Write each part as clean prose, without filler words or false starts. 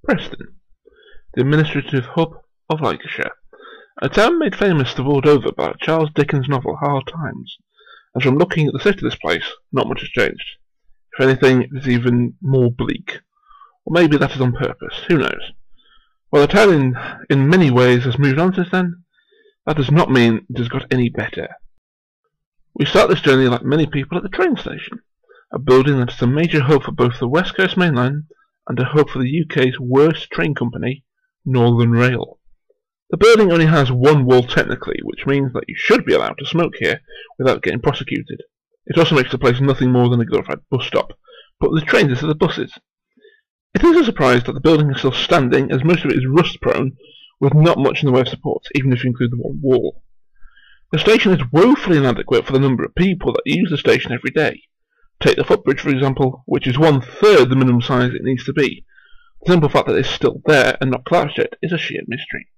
Preston, the administrative hub of Lancashire, a town made famous the world over by Charles Dickens' novel Hard Times. And from looking at the city of this place, not much has changed. If anything, it is even more bleak. Or maybe that is on purpose, who knows? While the town in many ways has moved on since then, that does not mean it has got any better. We start this journey like many people at the train station, a building that is a major hub for both the West Coast Main Line and a hub for the UK's worst train company, Northern Rail. The building only has one wall technically, which means that you should be allowed to smoke here without getting prosecuted. It also makes the place nothing more than a glorified bus stop, but with trains instead of buses. It is a surprise that the building is still standing, as most of it is rust-prone, with not much in the way of support, even if you include the one wall. The station is woefully inadequate for the number of people that use the station every day. Take the footbridge, for example, which is 1/3 the minimum size it needs to be. The simple fact that it's still there and not collapsed yet is a sheer mystery.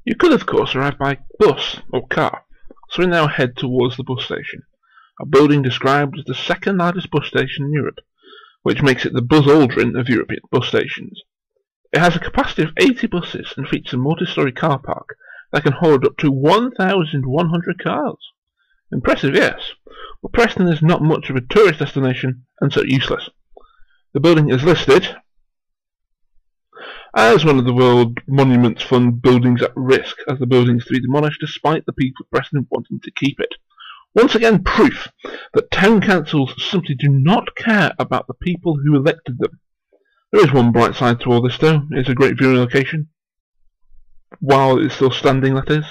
You could, of course, arrive by bus or car, so we now head towards the bus station, a building described as the second largest bus station in Europe, which makes it the Buzz Aldrin of European bus stations. It has a capacity of 80 buses and features a multi-storey car park that can hold up to 1,100 cars. Impressive, yes, but Preston is not much of a tourist destination and so useless. The building is listed as one of the World Monuments Fund buildings at risk, as the building is to be demolished despite the people of Preston wanting to keep it. Once again, proof that town councils simply do not care about the people who elected them. There is one bright side to all this though. It's a great viewing location. While it's still standing, that is.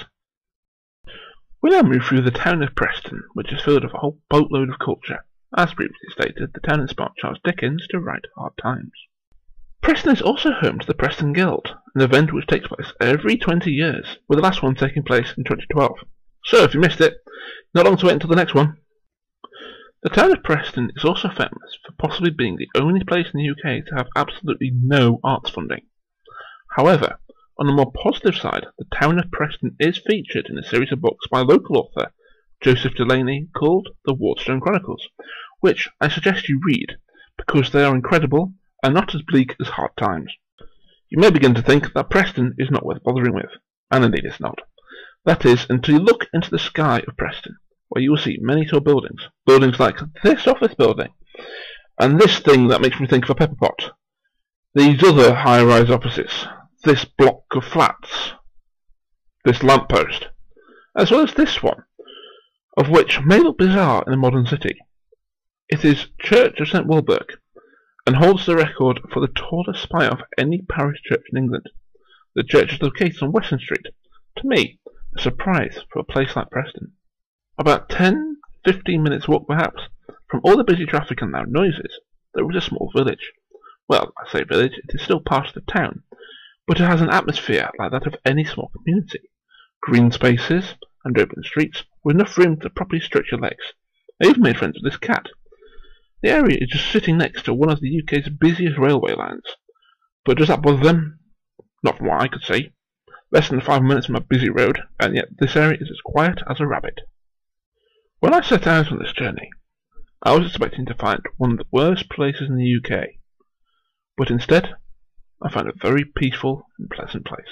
We now move through the town of Preston, which is filled with a whole boatload of culture. As previously stated, the town inspired Charles Dickens to write Hard Times. Preston is also home to the Preston Guild, an event which takes place every 20 years, with the last one taking place in 2012. So if you missed it, not long to wait until the next one. The town of Preston is also famous for possibly being the only place in the UK to have absolutely no arts funding. However, on the more positive side, the town of Preston is featured in a series of books by local author Joseph Delaney called The Waterstone Chronicles, which I suggest you read, because they are incredible and not as bleak as Hard Times. You may begin to think that Preston is not worth bothering with, and indeed it's not. That is, until you look into the sky of Preston, where you will see many tall buildings. Buildings like this office building, and this thing that makes me think of a pepper pot. These other high-rise opposites, this block of flats, this lamppost, as well as this one, of which may look bizarre in a modern city. It is Church of St. Walburg, and holds the record for the tallest spire of any parish church in England. The church is located on Weston Street. To me, a surprise for a place like Preston. About 10–15 minutes walk perhaps, from all the busy traffic and loud noises, there is a small village. Well, I say village, it is still part of the town, but it has an atmosphere like that of any small community. Green spaces and open streets with enough room to properly stretch your legs. I even made friends with this cat. The area is just sitting next to one of the UK's busiest railway lines. But does that bother them? Not from what I could see. Less than 5 minutes from a busy road, and yet this area is as quiet as a rabbit. When I set out on this journey, I was expecting to find one of the worst places in the UK, but instead, I found a very peaceful and pleasant place.